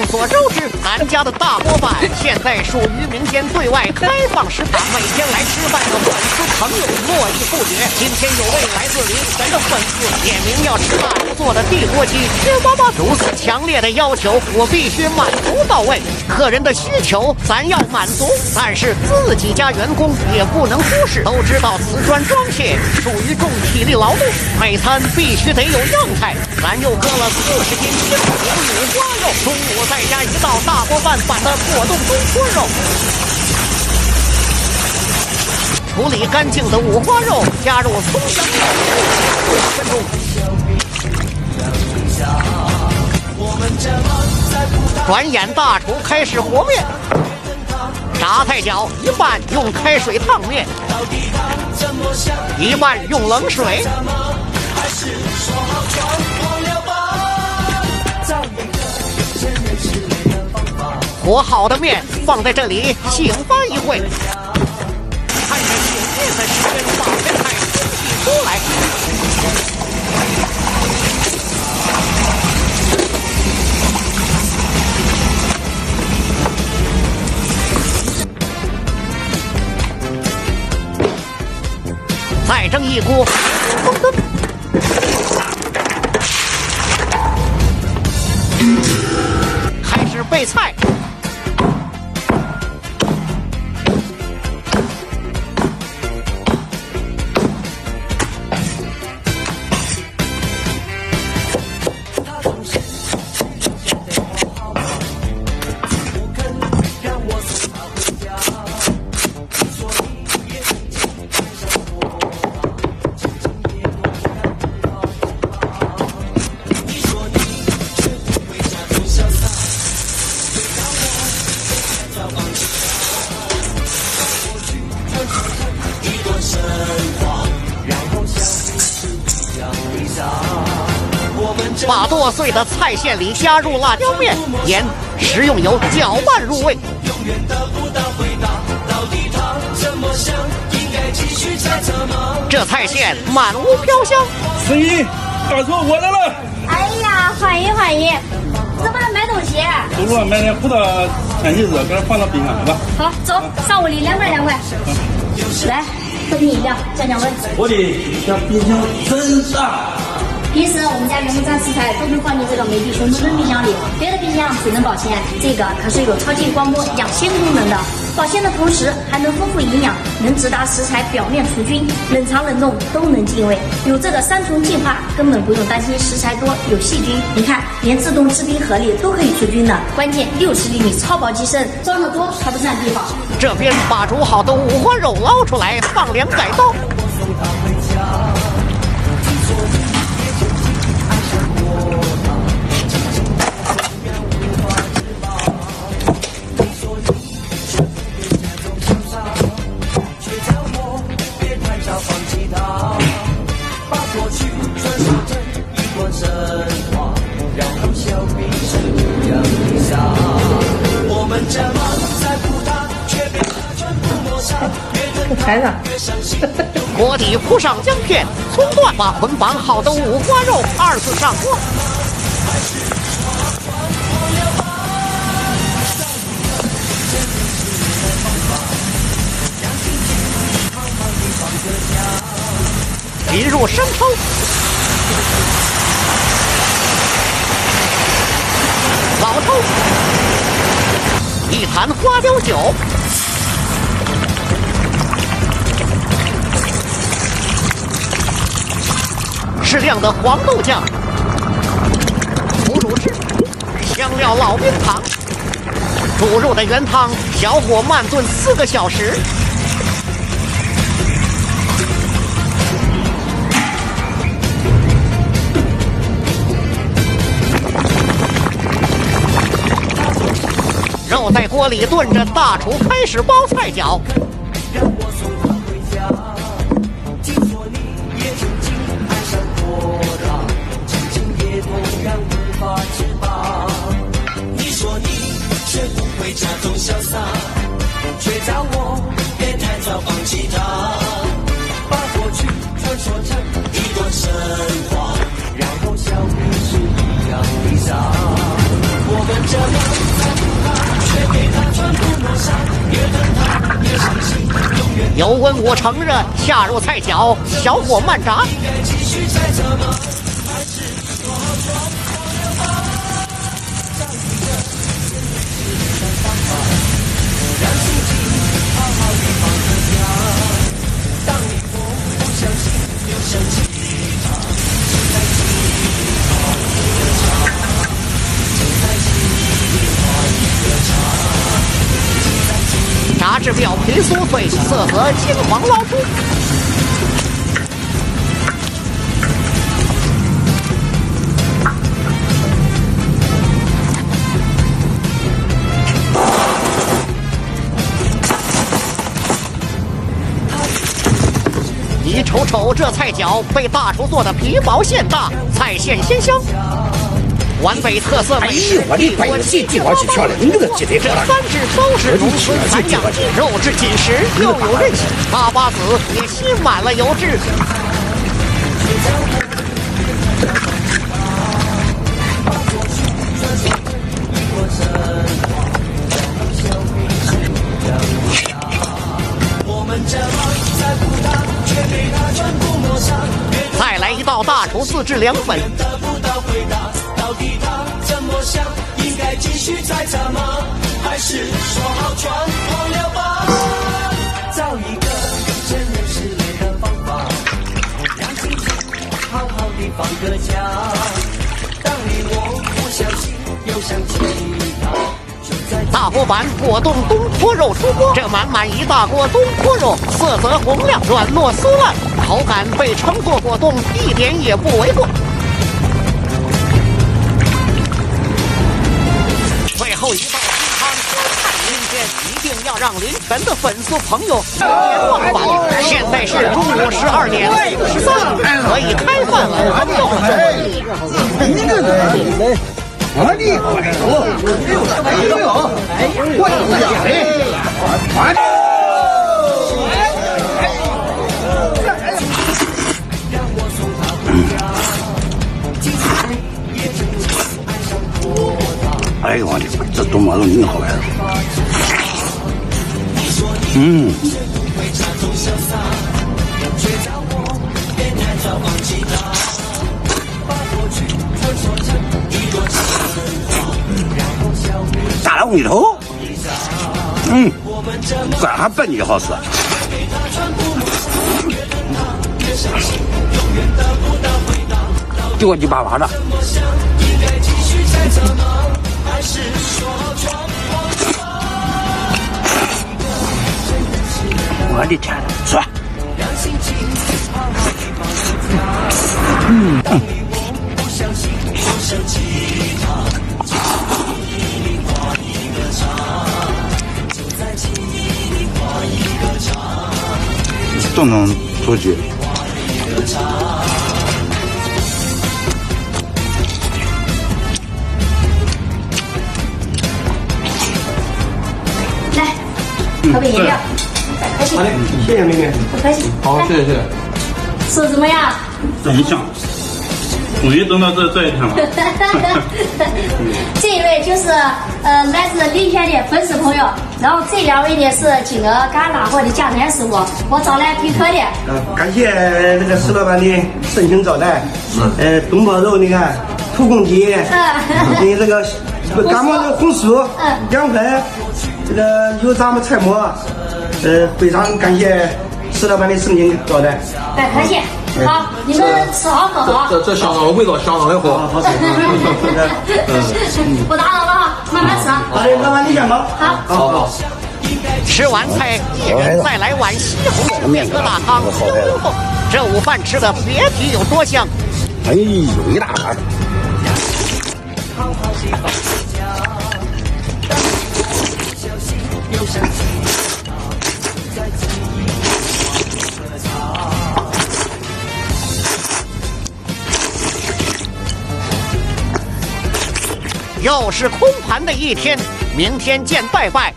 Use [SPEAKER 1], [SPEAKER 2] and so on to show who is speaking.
[SPEAKER 1] 众所周知，咱家的大锅饭现在属于民间对外开放食堂，每天来吃饭的粉丝朋友络绎不绝。今天有位来自临汾的粉丝点名要吃大厨做的地锅鸡，吃妈妈如此强烈的要求，我必须满足到位。客人的需求咱要满足，但是自己家员工也不能忽视。都知道瓷砖装卸属于重体力劳动，每餐必须得有样态。咱又搁了40斤清甜五花肉，中午再加一道大锅饭版的果冻东坡肉。处理干净的五花肉，加入葱姜料，5分钟。转眼大厨开始和面，炸菜饺一半用开水烫面，一半用冷水。和好的面放在这里醒发一会，看着醒面的时间把这菜东西出来。再蒸一锅风灯，开始备菜。把剁碎的菜馅里加入辣椒面、盐、食用油，搅拌入味。这菜馅满屋飘香。
[SPEAKER 2] 司仪，大厨我来了。
[SPEAKER 3] 哎呀，欢迎欢迎！怎么买东西？
[SPEAKER 2] 走路买点葡萄天喜子，给它放到冰箱里吧。
[SPEAKER 3] 好，走，上屋里2块2块。来，喝瓶饮料，降降温。
[SPEAKER 2] 我的家冰箱真大。
[SPEAKER 3] 平时我们家员工餐食材都能放进这个美的熊东灯冰箱里，别的冰箱只能保鲜，这个可是有超净光波养鲜功能的，保鲜的同时还能丰富营养，能直达食材表面除菌，冷藏冷冻都能进味，有这个3重净化，根本不用担心食材多有细菌。你看，连自动制冰盒里都可以除菌的，关键60厘米超薄机身，装得多还不占地方。
[SPEAKER 1] 这边把煮好的五花肉捞出来，放凉改刀。
[SPEAKER 4] 台上，
[SPEAKER 1] 锅底铺上姜片、葱段，把捆绑好的五花肉2次上锅。淋入生抽、老抽，一坛花雕酒。适量的黄豆酱、腐乳汁、香料老冰糖，煮入的原汤小火慢炖4个小时。肉在锅里炖着，大厨开始包菜饺。
[SPEAKER 5] 假装潇洒，却叫我别太早放弃它，把过去传说成一段神话，然后笑彼是一样的傻，我们这么
[SPEAKER 1] 油温5成热，下入菜饺，小火慢炸。炸至表皮酥脆，色泽金黄捞出。你瞅瞅这菜饺被大厨做的皮薄馅大，菜馅鲜香。皖北特色美食，
[SPEAKER 4] 我的乖，这地方是漂亮，你这个鸡腿
[SPEAKER 1] 这3只都是农村残养鸡，肉质紧实又有韧性，粑粑子也吸满了油脂。再来一道大厨自制凉粉。
[SPEAKER 5] 到底它怎么想？应该继续猜测吗？还是说好装忘了吧？找一个真人实验的方法，让心情好好地放个假。当你我不小心又想起它，
[SPEAKER 1] 大锅版果冻东坡肉出锅，这满满一大锅东坡肉，色泽红亮，软糯酥烂，口感被称作果冻一点也不为过。最后一道鸡汤，今天一定要让林泉的粉丝朋友流连忘返。现在是中午12点53分，可以开饭了，朋友。
[SPEAKER 4] 我的乖，我哎呦我的妈！这东坡肉真好玩。大老米头，干还笨的好吃。就我鸡巴巴的。我的天，吃吧。正宗土鸡。
[SPEAKER 3] 来，喝杯饮料。客气。
[SPEAKER 2] 好的，谢谢妹妹。
[SPEAKER 3] 不客气。
[SPEAKER 2] 好，谢谢谢谢。
[SPEAKER 3] 吃怎么样？
[SPEAKER 2] 真香。终于等到这一天了。
[SPEAKER 3] 这一位就是来自临县的粉丝朋友，然后这2位呢是今个刚拉货的架摊师傅，我招来宾客的。
[SPEAKER 6] 感谢这个石老板的盛情招待。东坡肉你看，土公鸡，你这个干毛的红薯，凉粉，这个有咱们菜馍，非常感谢石老板的盛情招待。
[SPEAKER 3] 别客气。好，你们吃好喝好。
[SPEAKER 2] 这相当味道相当的好。
[SPEAKER 6] 好吃。
[SPEAKER 3] 不打扰了哈，慢慢吃。
[SPEAKER 6] 好的，老板你先吧。
[SPEAKER 3] 好。
[SPEAKER 1] 吃完菜，一人再来碗西红柿面疙瘩汤，这午饭吃的别提有多香。
[SPEAKER 4] 哎呦，一大碗。
[SPEAKER 1] 又是空盘的一天，明天见拜拜。